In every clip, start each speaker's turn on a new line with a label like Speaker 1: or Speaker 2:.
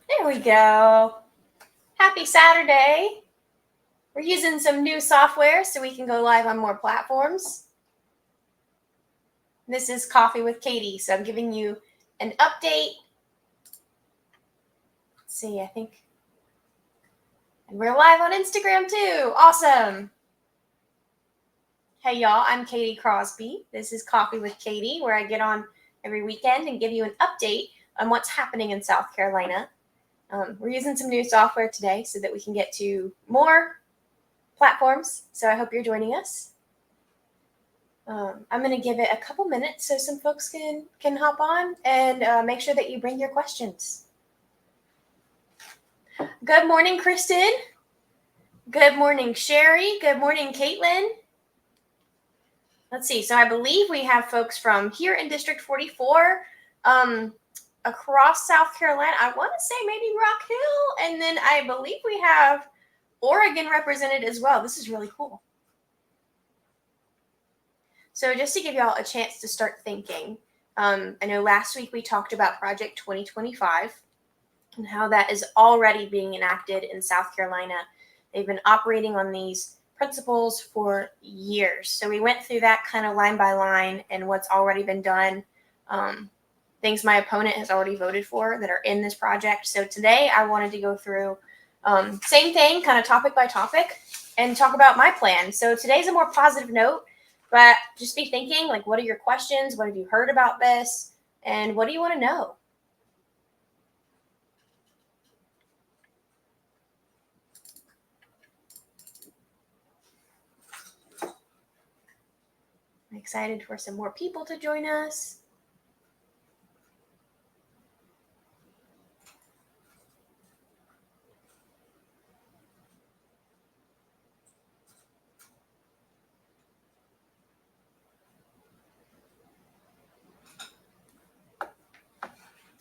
Speaker 1: There we go. Happy Saturday. We're using some new software so we can go live on more platforms. This is Coffee with Katie, so I'm giving you an update. Let's see, I think. And we're live on Instagram too. Awesome. Hey y'all, I'm Katie Crosby. This is Coffee with Katie, where I get on every weekend and give you an update on what's happening in South Carolina. We're using some new software today so that we can get to more platforms. So I hope you're joining us. I'm going to give it a couple minutes so some folks can hop on and make sure that you bring your questions. Good morning, Kristen. Good morning, Sherry. Good morning, Caitlin. Let's see. So I believe we have folks from here in District 44, across South Carolina. I want to say maybe Rock Hill. And then I believe we have Oregon represented as well. This is really cool. So just to give y'all a chance to start thinking, I know last week we talked about Project 2025 and how that is already being enacted in South Carolina. They've been operating on these principles for years. So we went through that kind of line by line and what's already been done, things my opponent has already voted for that are in this project. So today I wanted to go through same thing, kind of topic by topic, and talk about my plan. So today's a more positive note, but just be thinking, like, what are your questions? What have you heard about this? And what do you want to know? I'm excited for some more people to join us.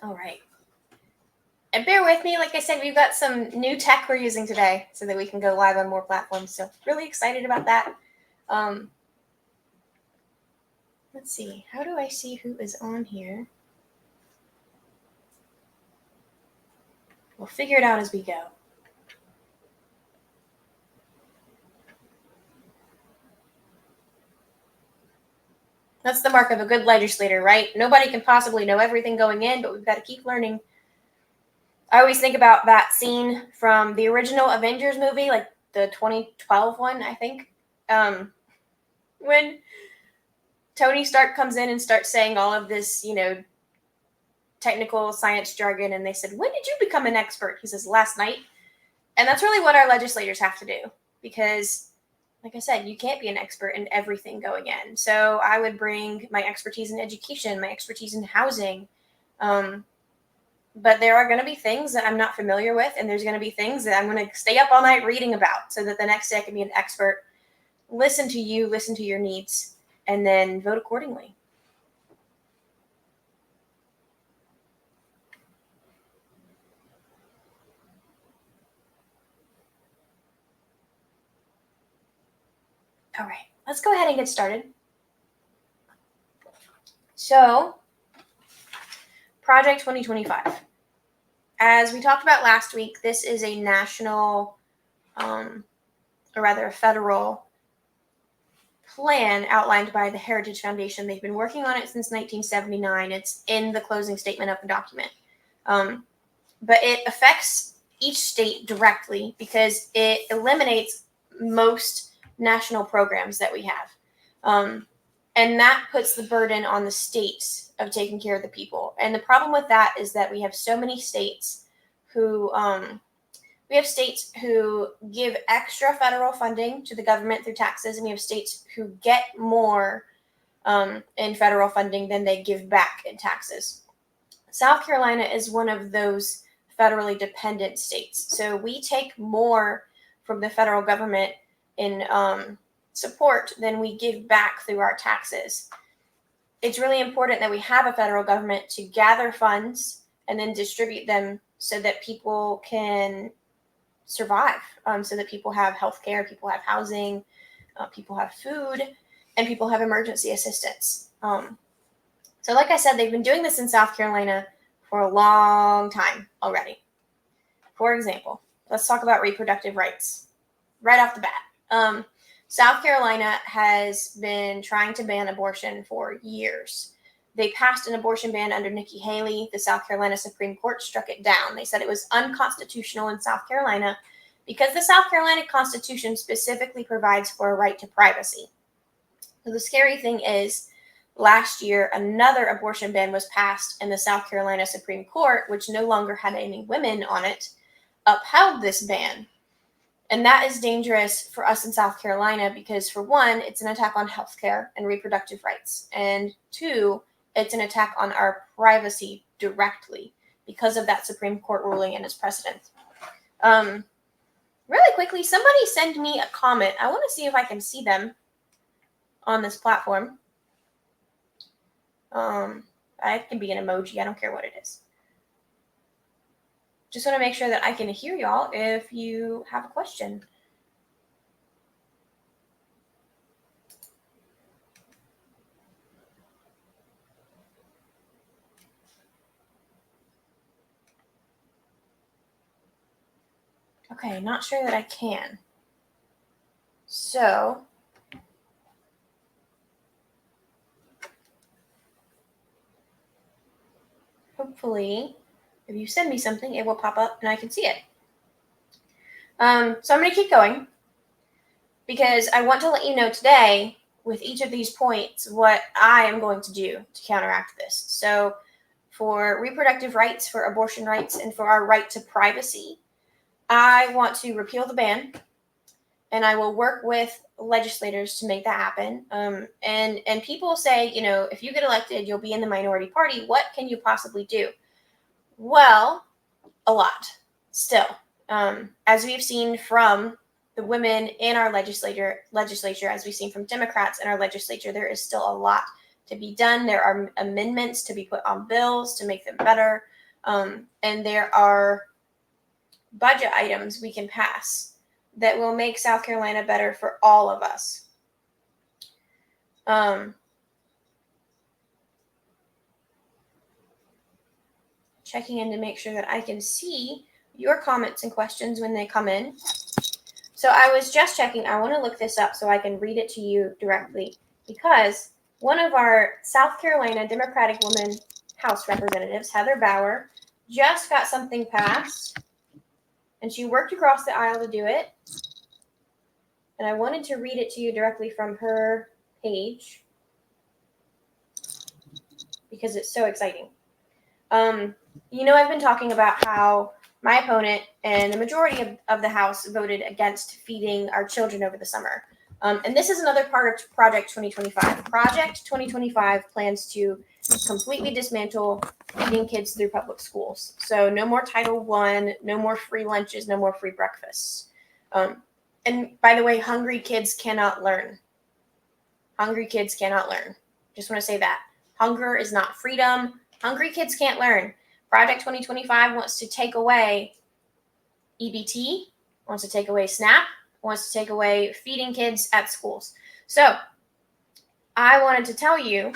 Speaker 1: All right. And bear with me, like I said, we've got some new tech we're using today so that we can go live on more platforms. So really excited about that. Let's see. How do I see who is on here? We'll figure it out as we go. That's the mark of a good legislator, right? Nobody can possibly know everything going in, but we've got to keep learning. I always think about that scene from the original Avengers movie, like the 2012 one, I think, when Tony Stark comes in and starts saying all of this, technical science jargon, and they said, "When did you become an expert?" He says, "Last night." And that's really what our legislators have to do, because like I said, you can't be an expert in everything going in. So I would bring my expertise in education, my expertise in housing. But there are going to be things that I'm not familiar with, and there's going to be things that I'm going to stay up all night reading about so that the next day I can be an expert, listen to you, listen to your needs, and then vote accordingly. All right, let's go ahead and get started. So, Project 2025. As we talked about last week, this is a national, or rather a federal plan outlined by the Heritage Foundation. They've been working on it since 1979. It's in the closing statement of the document. But it affects each state directly because it eliminates most national programs that we have. And that puts the burden on the states of taking care of the people. And the problem with that is that we have so many states who give extra federal funding to the government through taxes, and we have states who get more in federal funding than they give back in taxes. South Carolina is one of those federally dependent states. So we take more from the federal government in support than we give back through our taxes. It's really important that we have a federal government to gather funds and then distribute them so that people can survive, so that people have health care, people have housing, people have food, and people have emergency assistance. So like I said, they've been doing this in South Carolina for a long time already. For example, let's talk about reproductive rights right off the bat. South Carolina has been trying to ban abortion for years. They passed an abortion ban under Nikki Haley. The South Carolina Supreme Court struck it down. They said it was unconstitutional in South Carolina because the South Carolina Constitution specifically provides for a right to privacy. So the scary thing is, last year, another abortion ban was passed, and the South Carolina Supreme Court, which no longer had any women on it, upheld this ban. And that is dangerous for us in South Carolina because, for one, it's an attack on healthcare and reproductive rights. And two, it's an attack on our privacy directly because of that Supreme Court ruling and its precedent. Really quickly, somebody send me a comment. I want to see if I can see them on this platform. It can be an emoji. I don't care what it is. Just want to make sure that I can hear y'all if you have a question. Okay, not sure that I can. So, hopefully, if you send me something, it will pop up and I can see it. So I'm going to keep going because I want to let you know today, with each of these points, what I am going to do to counteract this. So for reproductive rights, for abortion rights, and for our right to privacy, I want to repeal the ban, and I will work with legislators to make that happen. And people say, if you get elected, you'll be in the minority party. What can you possibly do? Well, a lot still. As we've seen from the women in our legislature, as we've seen from Democrats in our legislature, there is still a lot to be done. There are amendments to be put on bills to make them better. And there are budget items we can pass that will make South Carolina better for all of us. Checking in to make sure that I can see your comments and questions when they come in. So I was just checking. I want to look this up so I can read it to you directly, because one of our South Carolina Democratic woman House representatives, Heather Bauer, just got something passed, and she worked across the aisle to do it. And I wanted to read it to you directly from her page because it's so exciting. I've been talking about how my opponent and the majority of the House voted against feeding our children over the summer. And this is another part of Project 2025. Project 2025 plans to completely dismantle feeding kids through public schools. So no more Title I, no more free lunches, no more free breakfasts. And by the way, hungry kids cannot learn. Hungry kids cannot learn. Just want to say that. Hunger is not freedom. Hungry kids can't learn. Project 2025 wants to take away EBT, wants to take away SNAP, wants to take away feeding kids at schools. So I wanted to tell you,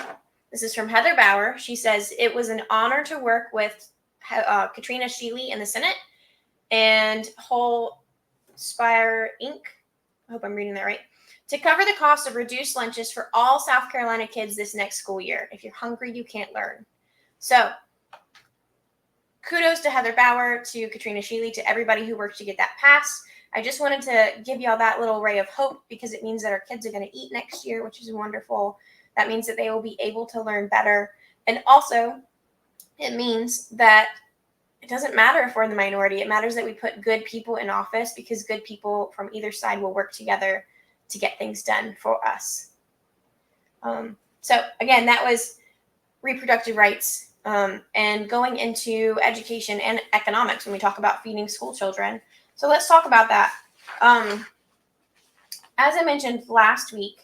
Speaker 1: this is from Heather Bauer. She says, it was an honor to work with Katrina Shealy in the Senate and Whole Spire Inc. I hope I'm reading that right. To cover the cost of reduced lunches for all South Carolina kids this next school year. If you're hungry, you can't learn. So kudos to Heather Bauer, to Katrina Shealy, to everybody who worked to get that passed. I just wanted to give y'all that little ray of hope because it means that our kids are going to eat next year, which is wonderful. That means that they will be able to learn better. And also, it means that it doesn't matter if we're in the minority. It matters that we put good people in office because good people from either side will work together to get things done for us. So again, that was reproductive rights. And going into education and economics when we talk about feeding school children. So let's talk about that. As I mentioned last week,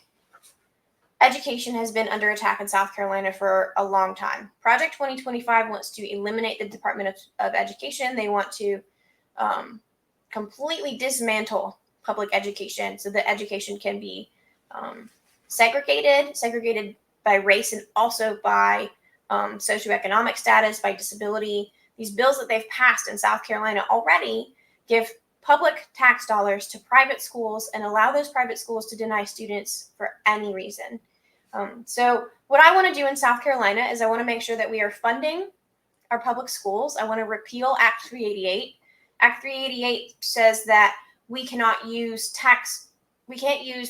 Speaker 1: education has been under attack in South Carolina for a long time. Project 2025 wants to eliminate the Department of Education. They want to completely dismantle public education so that education can be segregated by race and also by socioeconomic status, by disability. these bills that they've passed in South Carolina already give public tax dollars to private schools and allow those private schools to deny students for any reason. So what I want to do in South Carolina is I want to make sure that we are funding our public schools. I want to repeal Act 388. Act 388 says that we can't use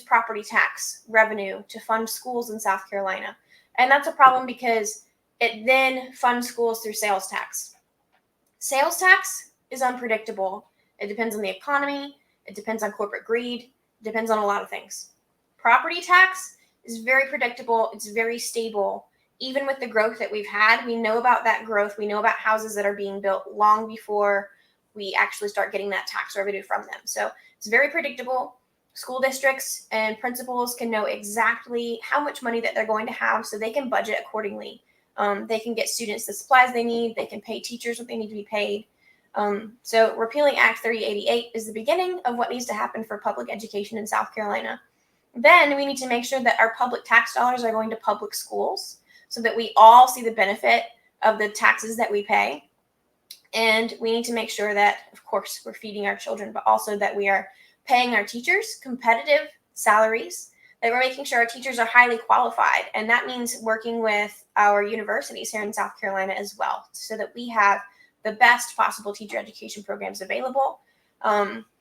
Speaker 1: property tax revenue to fund schools in South Carolina. And that's a problem because it then funds schools through sales tax. Sales tax is unpredictable. It depends on the economy. It depends on corporate greed. It depends on a lot of things. Property tax is very predictable. It's very stable. Even with the growth that we've had, we know about that growth. We know about houses that are being built long before we actually start getting that tax revenue from them. So it's very predictable. School districts and principals can know exactly how much money that they're going to have so they can budget accordingly. They can get students the supplies they need. They can pay teachers what they need to be paid. So repealing Act 388 is the beginning of what needs to happen for public education in South Carolina. Then we need to make sure that our public tax dollars are going to public schools so that we all see the benefit of the taxes that we pay. And we need to make sure that, of course, we're feeding our children, but also that we are paying our teachers competitive salaries, that we're making sure our teachers are highly qualified. And that means working with our universities here in South Carolina as well, so that we have the best possible teacher education programs available.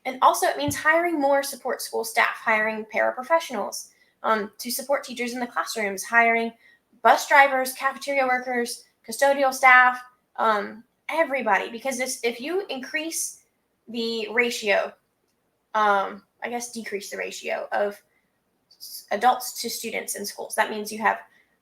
Speaker 1: And also it means hiring more support school staff, hiring paraprofessionals to support teachers in the classrooms, hiring bus drivers, cafeteria workers, custodial staff, everybody. Because if you increase the ratio, decrease the ratio of adults to students in schools, that means you have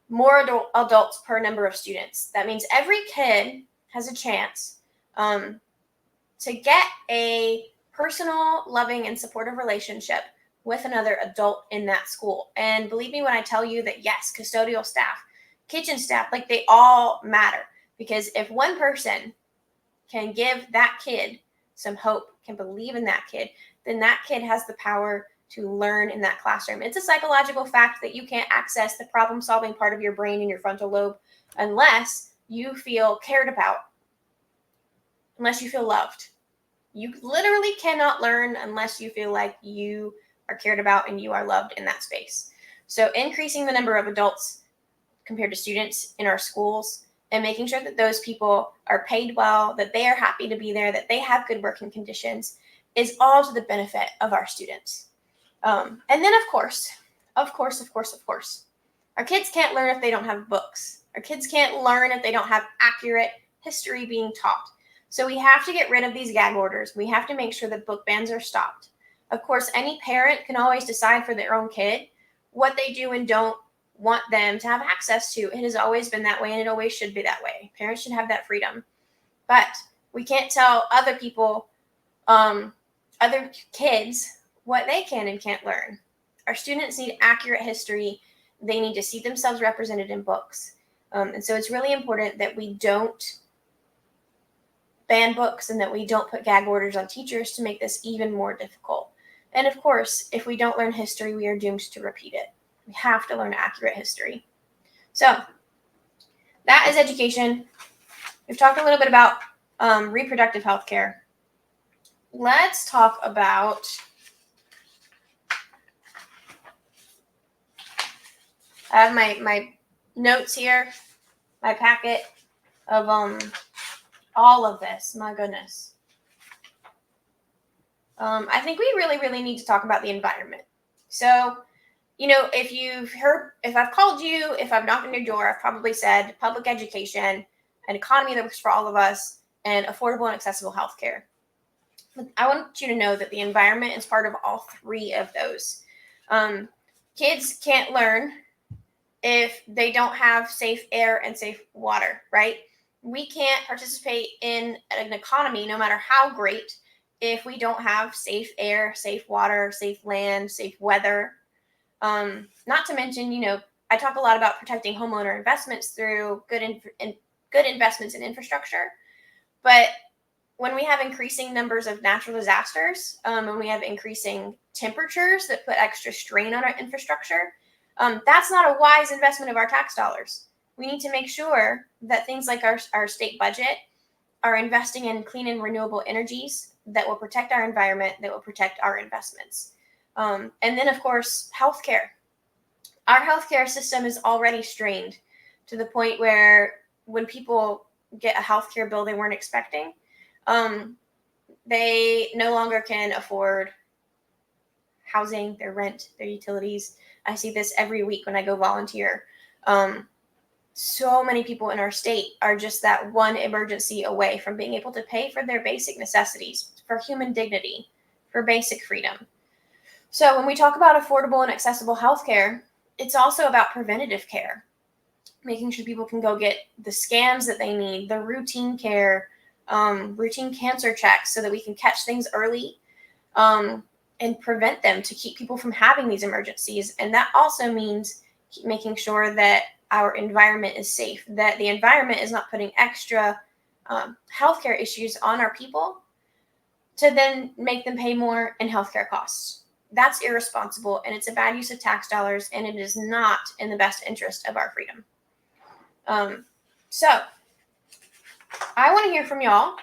Speaker 1: more adults per number of students. That means every kid has a chance to get a personal, loving, and supportive relationship with another adult in that school. And believe me when I tell you that, yes, custodial staff, kitchen staff, like they all matter. Because if one person can give that kid some hope, can believe in that kid, then that kid has the power to learn in that classroom. It's a psychological fact that you can't access the problem-solving part of your brain in your frontal lobe unless you feel cared about, unless you feel loved. You literally cannot learn unless you feel like you are cared about and you are loved in that space. So increasing the number of adults compared to students in our schools and making sure that those people are paid well, that they are happy to be there, that they have good working conditions is all to the benefit of our students. And then of course, our kids can't learn if they don't have books. Our kids can't learn if they don't have accurate history being taught. So we have to get rid of these gag orders. We have to make sure that book bans are stopped. Of course, any parent can always decide for their own kid what they do and don't want them to have access to. It has always been that way, and it always should be that way. Parents should have that freedom. But we can't tell other people, other kids, what they can and can't learn. Our students need accurate history. They need to see themselves represented in books. And so it's really important that we don't ban books and that we don't put gag orders on teachers to make this even more difficult. And of course, if we don't learn history, we are doomed to repeat it. We have to learn accurate history. So that is education. We've talked a little bit about reproductive health care. Let's talk about I have my notes here, my packet of all of this. My goodness. I think we really need to talk about the environment. So, if I've called you, if I've knocked on your door, I've probably said public education, an economy that works for all of us, and affordable and accessible healthcare. I want you to know that the environment is part of all three of those. Kids can't learn if they don't have safe air and safe water, right? We can't participate in an economy, no matter how great, if we don't have safe air, safe water, safe land, safe weather. Not to mention, I talk a lot about protecting homeowner investments through good investments in infrastructure. But when we have increasing numbers of natural disasters, when we have increasing temperatures that put extra strain on our infrastructure, that's not a wise investment of our tax dollars. We need to make sure that things like our state budget are investing in clean and renewable energies that will protect our environment, that will protect our investments. And then, of course, healthcare. Our healthcare system is already strained to the point where when people get a healthcare bill they weren't expecting, they no longer can afford housing, their rent, their utilities. I see this every week when I go volunteer. So many people in our state are just that one emergency away from being able to pay for their basic necessities, for human dignity, for basic freedom. So when we talk about affordable and accessible healthcare, it's also about preventative care, making sure people can go get the scans that they need, the routine care, routine cancer checks so that we can catch things early and prevent them to keep people from having these emergencies. And that also means making sure that our environment is safe, that the environment is not putting extra healthcare issues on our people to then make them pay more in healthcare costs. That's irresponsible, and it's a bad use of tax dollars, and it is not in the best interest of our freedom. So I want to hear from y'all.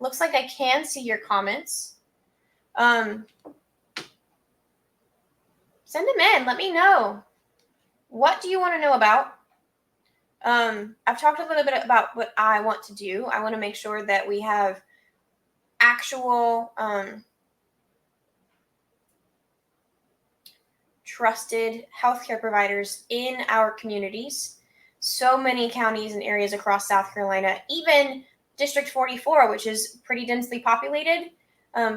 Speaker 1: Looks like I can see your comments. Send them in. Let me know. What do you want to know about? I've talked a little bit about what I want to do. I want to make sure that we have actual trusted healthcare providers in our communities. So many counties and areas across South Carolina, even District 44, which is pretty densely populated,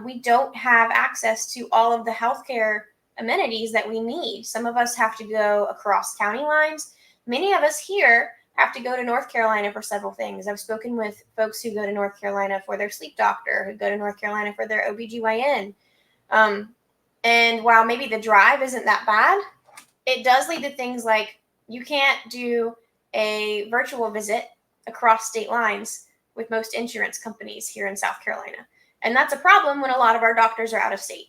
Speaker 1: we don't have access to all of the healthcare amenities that we need. Some of us have to go across county lines. Many of us here have to go to North Carolina for several things. I've spoken with folks who go to North Carolina for their sleep doctor, who go to North Carolina for their OBGYN. And while maybe the drive isn't that bad, it does lead to things like you can't do a virtual visit across state lines with most insurance companies here in South Carolina. And that's a problem when a lot of our doctors are out of state.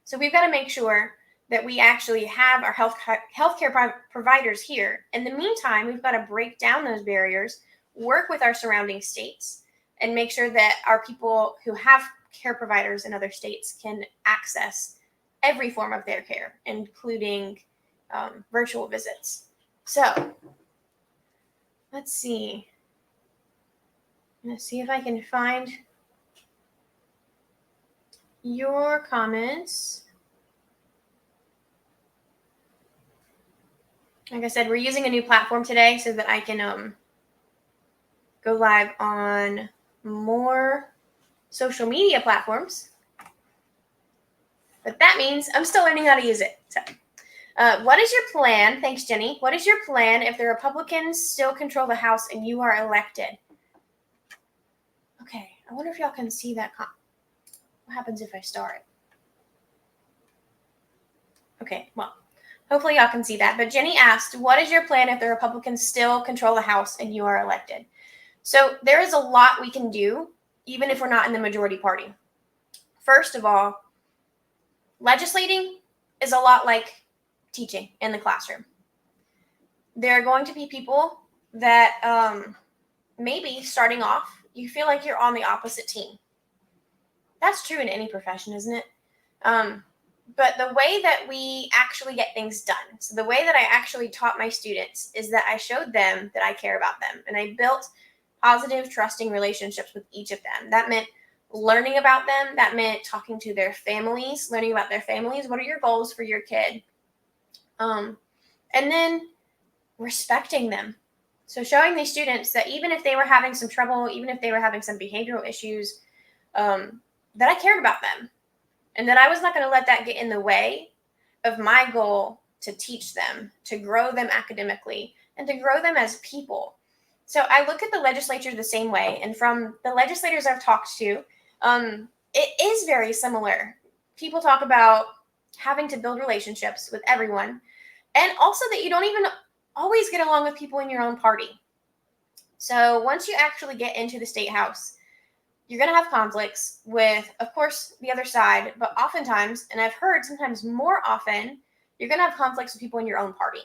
Speaker 1: So we've got to make sure that we actually have our healthcare providers here. In the meantime, we've got to break down those barriers, work with our surrounding states, and make sure that our people who have care providers in other states can access every form of their care, including virtual visits. So let's see. I'm going to see if I can find your comments. Like I said, we're using a new platform today so that I can go live on more social media platforms. But that means I'm still learning how to use it. So, what is your plan? Thanks, Jenny. What is your plan if the Republicans still control the House and you are elected? Okay, I wonder if y'all can see that. What happens if I star it? Okay, well, hopefully y'all can see that. But Jenny asked, what is your plan if the Republicans still control the House and you are elected? So there is a lot we can do, even if we're not in the majority party. First of all, legislating is a lot like teaching in the classroom. There are going to be people that maybe starting off, you feel like you're on the opposite team. That's true in any profession, isn't it? But the way that we actually get things done, so the way that I actually taught my students is that I showed them that I care about them. And I built positive, trusting relationships with each of them. That meant learning about them. That meant talking to their families, learning about their families. What are your goals for your kid? And then respecting them. So showing these students that even if they were having some trouble, even if they were having some behavioral issues, that I cared about them. And that I was not going to let that get in the way of my goal to teach them, to grow them academically, and to grow them as people. So I look at the legislature the same way. And from the legislators I've talked to, it is very similar. People talk about having to build relationships with everyone, and also that you don't even always get along with people in your own party. So once you actually get into the state house, you're going to have conflicts with, of course, the other side, but oftentimes, and I've heard sometimes more often, you're going to have conflicts with people in your own party.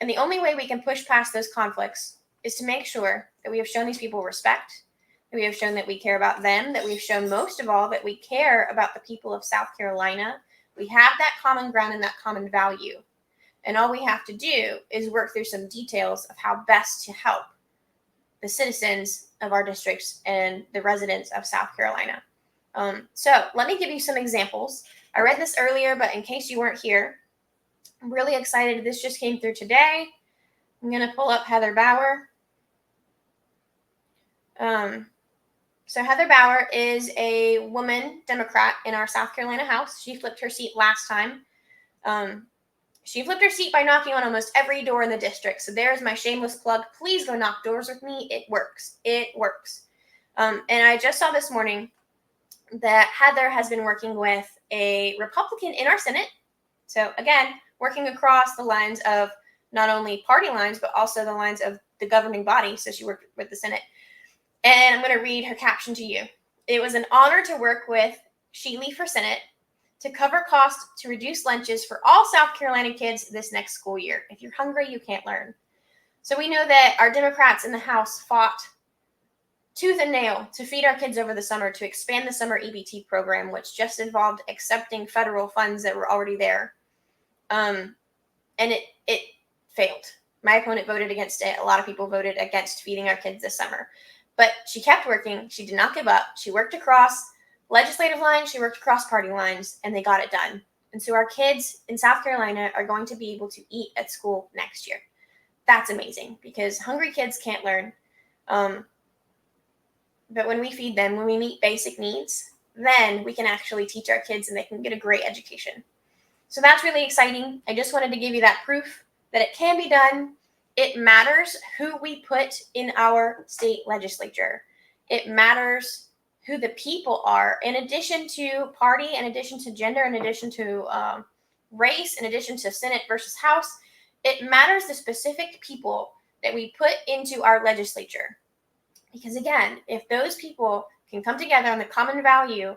Speaker 1: And the only way we can push past those conflicts is to make sure that we have shown these people respect, that we have shown that we care about them, that we've shown most of all that we care about the people of South Carolina. We have that common ground and that common value. And all we have to do is work through some details of how best to help the citizens of our districts and the residents of South Carolina. So let me give you some examples. I read this earlier, but in case you weren't here, I'm really excited. This just came through today. I'm going to pull up Heather Bauer. So Heather Bauer is a woman Democrat in our South Carolina House. She flipped her seat last time. She flipped her seat by knocking on almost every door in the district. So there's my shameless plug. Please go knock doors with me. It works. It works. And I just saw this morning that Heather has been working with a Republican in our Senate. So again, working across the lines of not only party lines, but also the lines of the governing body. So she worked with the Senate. And I'm going to read her caption to you. It was an honor to work with Sheely for Senate to cover costs to reduce lunches for all South Carolina kids this next school year. If you're hungry, you can't learn. So we know that our Democrats in the House fought tooth and nail to feed our kids over the summer, to expand the summer EBT program, which just involved accepting federal funds that were already there. And it failed. My opponent voted against it. A lot of people voted against feeding our kids this summer. But she kept working. She did not give up. She worked across legislative lines. She worked across party lines, and they got it done. And so our kids in South Carolina are going to be able to eat at school next year. That's amazing because hungry kids can't learn. But when we feed them, when we meet basic needs, then we can actually teach our kids and they can get a great education. So that's really exciting. I just wanted to give you that proof that it can be done. It matters who we put in our state legislature. It matters who the people are, in addition to party, in addition to gender, in addition to race, in addition to Senate versus House. It matters the specific people that we put into our legislature. Because again, if those people can come together on the common value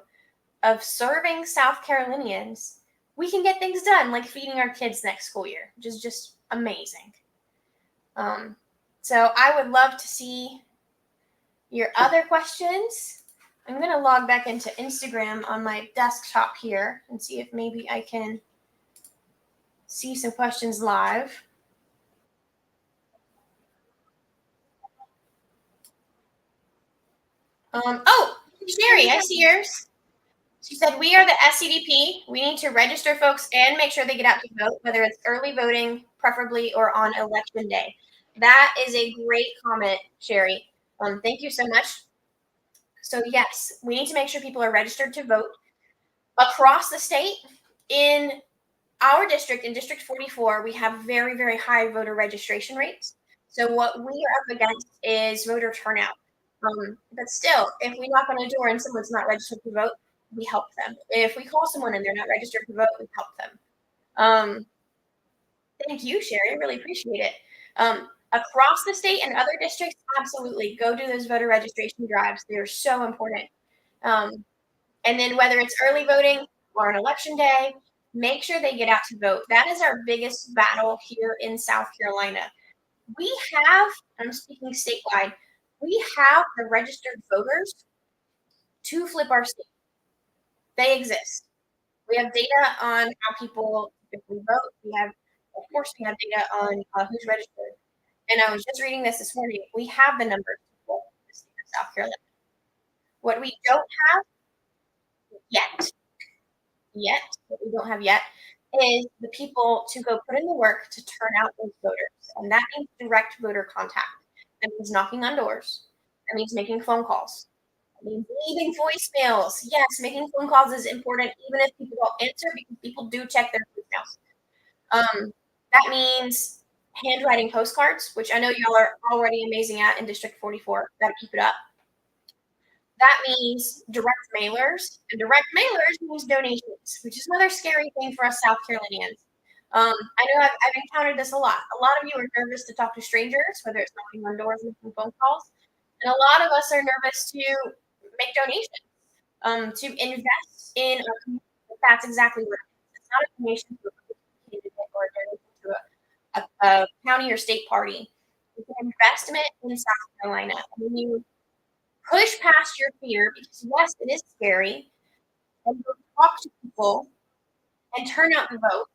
Speaker 1: of serving South Carolinians, we can get things done, like feeding our kids next school year, which is just amazing. So I would love to see your other questions. I'm going to log back into Instagram on my desktop here and see if maybe I can see some questions live. Sherry, I see yours. She said, we are the SCDP. We need to register folks and make sure they get out to vote, whether it's early voting, preferably, or on election day. That is a great comment, Sherry. Thank you so much. So, yes, we need to make sure people are registered to vote across the state. In our district, in District 44, we have very, very high voter registration rates. So, what we are up against is voter turnout. But still, if we knock on a door and someone's not registered to vote, we help them. If we call someone and they're not registered to vote, we help them. Thank you, Sherry. I really appreciate it. Across the state and other districts, absolutely go do those voter registration drives. They are so important. And then whether it's early voting or on election day, make sure they get out to vote. That is our biggest battle here in South Carolina. We have, I'm speaking statewide, we have the registered voters to flip our state. They exist. We have data on how people typically vote. We have, of course, we have data on who's registered. And I was just reading this morning. We have the numbers for the state of South Carolina. What we don't have yet, what we don't have yet, is the people to go put in the work to turn out those voters. And that means direct voter contact. That means knocking on doors. That means making phone calls. That means leaving voicemails. Yes, making phone calls is important, even if people don't answer, because people do check their voicemails. That means handwriting postcards, which I know y'all are already amazing at in District 44. Gotta keep it up. That means direct mailers, and direct mailers means donations, which is another scary thing for us South Carolinians. I know I've encountered this a lot. A lot of you are nervous to talk to strangers, whether it's knocking on doors and making phone calls, and a lot of us are nervous to make donations, to invest in our community. That's exactly what it is. It's not a donation to a candidate or a donation to a county or state party. It's an investment in South Carolina. When you push past your fear, because yes, it is scary, and go talk to people and turn out the vote,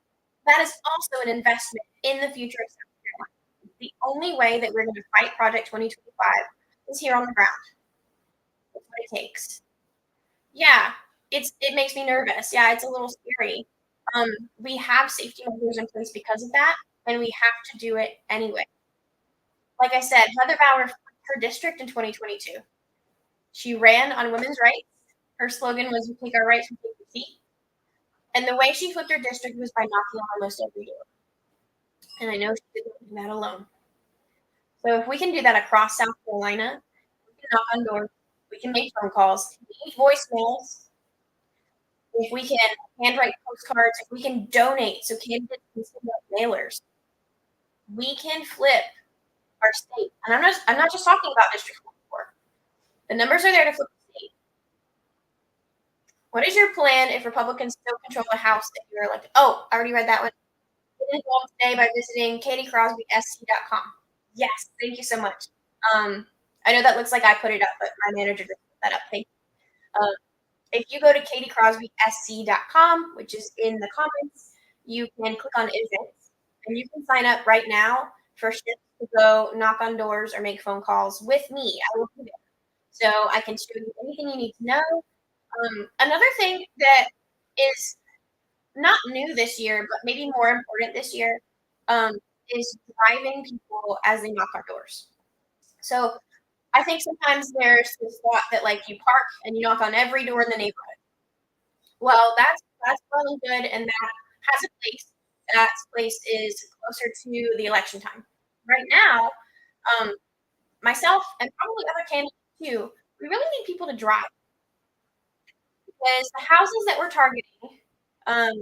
Speaker 1: that is also an investment in the future of South Carolina. The only way that we're going to fight Project 2025 is here on the ground. That's what it takes. Yeah, it makes me nervous. Yeah, it's a little scary. Um, we have safety measures in place because of that, and we have to do it anyway. Like I said, Heather Bauer flipped her district in 2022. She ran on women's rights. Her slogan was "We take our rights, we take the seat." And the way she flipped her district was by knocking on almost every door. And I know she didn't do that alone. So if we can do that across South Carolina, we can knock on doors, we can make phone calls, leave voicemails, if we can handwrite postcards, if we can donate so candidates can send out mailers, we can flip our state. And I'm not just talking about District 24. The numbers are there to flip the state. What is your plan if Republicans still control the House that you're elected? Oh, I already read that one. Get involved today by visiting katiecrosbysc.com. Yes, thank you so much. Um, I know that looks like I put it up, but my manager just put that up. Thank you. If you go to katiecrosbysc.com, which is in the comments, you can click on events and you can sign up right now for shifts to go knock on doors or make phone calls with me. I will be there. So I can show you anything you need to know. Another thing that is not new this year, but maybe more important this year, um, is driving people as they knock on doors. So I think sometimes there's this thought that like you park and you knock on every door in the neighborhood. Well, that's well and good, and that has a place. That place is closer to the election time. Right now, um, myself and probably other candidates too, we really need people to drive because the houses that we're targeting, um,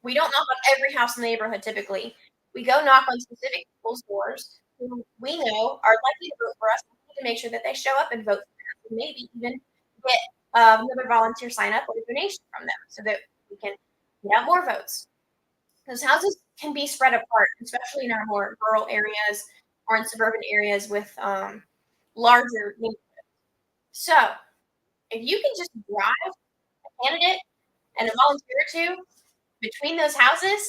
Speaker 1: we don't knock on every house in the neighborhood typically. We go knock on specific people's doors who we know are likely to vote for us. We need to make sure that they show up and vote for us, and maybe even get another volunteer sign up or a donation from them so that we can get out more votes. Those houses can be spread apart, especially in our more rural areas or in suburban areas with larger neighborhoods. So if you can just drive a candidate and a volunteer or two between those houses,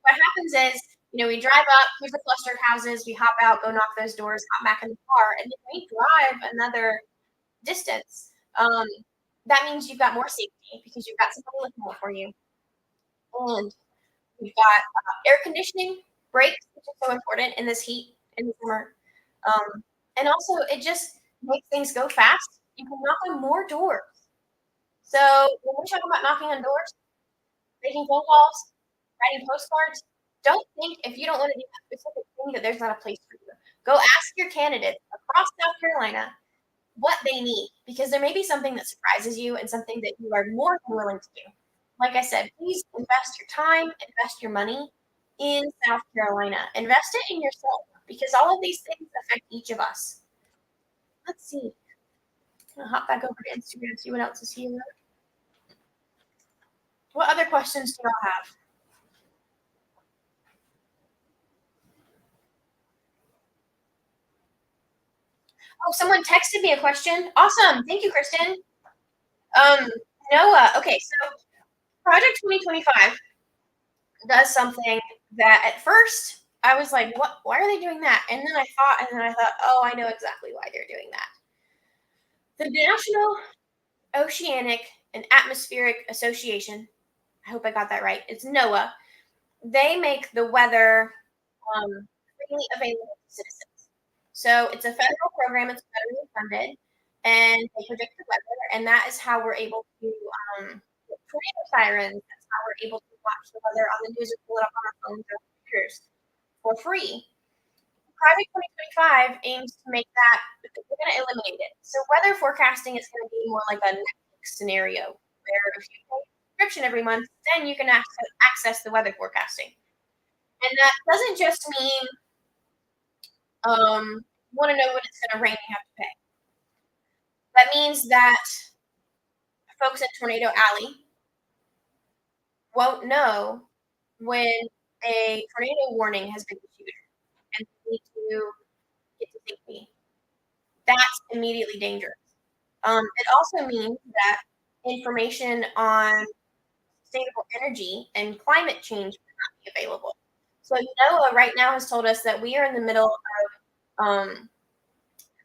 Speaker 1: what happens is, we drive up, here's the cluster of houses, we hop out, go knock those doors, hop back in the car, and then we drive another distance. Um, that means you've got more safety because you've got somebody looking out for you. And we've got air conditioning, brakes, which is so important in this heat in the summer. And also, it just makes things go fast. You can knock on more doors. So when we're talking about knocking on doors, making phone calls, writing postcards, don't think if you don't want to do that specific thing that there's not a place for you. Go ask your candidates across South Carolina what they need because there may be something that surprises you and something that you are more than willing to do. Like I said, please invest your time, invest your money in South Carolina. Invest it in yourself because all of these things affect each of us. Let's see. I'll hop back over to Instagram and see what else is here. What other questions do y'all have? Oh, someone texted me a question. Awesome. Thank you, Kristen. Um, Noah. Okay, so Project 2025 does something that at first I was like, what? Why are they doing that? And then I thought, oh, I know exactly why they're doing that. The National Oceanic and Atmospheric Association, I hope I got that right. It's NOAA. They make the weather freely available to citizens. So it's a federal program, it's federally funded, and they predict the weather, and that is how we're able to get tornado sirens. That's how we're able to watch the weather on the news or pull it up on our phones or computers for free. Project 2025 aims to make that, we're going to eliminate it. So weather forecasting is going to be more like a Netflix scenario where if you pay a subscription every month, then you can access the weather forecasting. And that doesn't just mean you want to know when it's going to rain, you have to pay. That means that folks in Tornado Alley won't know when a tornado warning has been issued and they need to get to safety. That's immediately dangerous. It also means that information on sustainable energy and climate change will not be available. So NOAA right now has told us that we are in the middle of I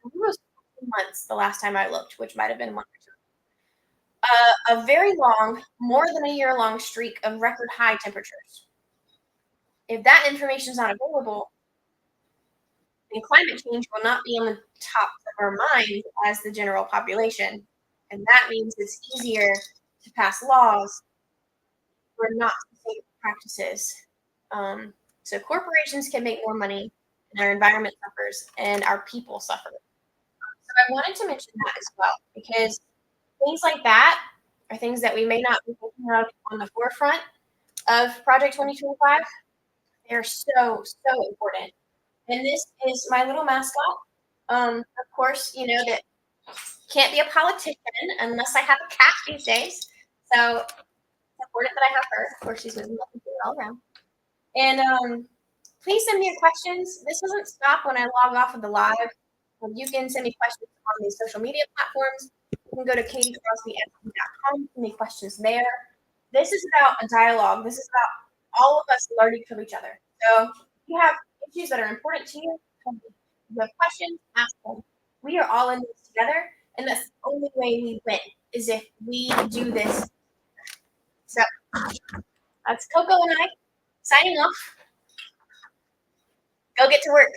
Speaker 1: think it was 2 months the last time I looked, which might have been one or two. A very long, more than a year long streak of record high temperatures. If that information is not available, then climate change will not be on the top of our minds as the general population. And that means it's easier to pass laws for not sustainable practices. So corporations can make more money, and our environment suffers, and our people suffer. So I wanted to mention that as well, because things like that are things that we may not be thinking of on the forefront of Project 2025. They're so, so important. And this is my little mascot. Of course, you know that can't be a politician unless I have a cat these days. So it's important that I have her. Of course, she's moving up and all around. And please send me your questions. This doesn't stop when I log off of the live. You can send me questions on these social media platforms. You can go to katiecrosby.com, send me questions there. This is about a dialogue. This is about all of us learning from each other. So if you have issues that are important to you, if you have questions, ask them. We are all in this together, and that's the only way we win is if we do this. So that's Coco and I signing off. Go get to work.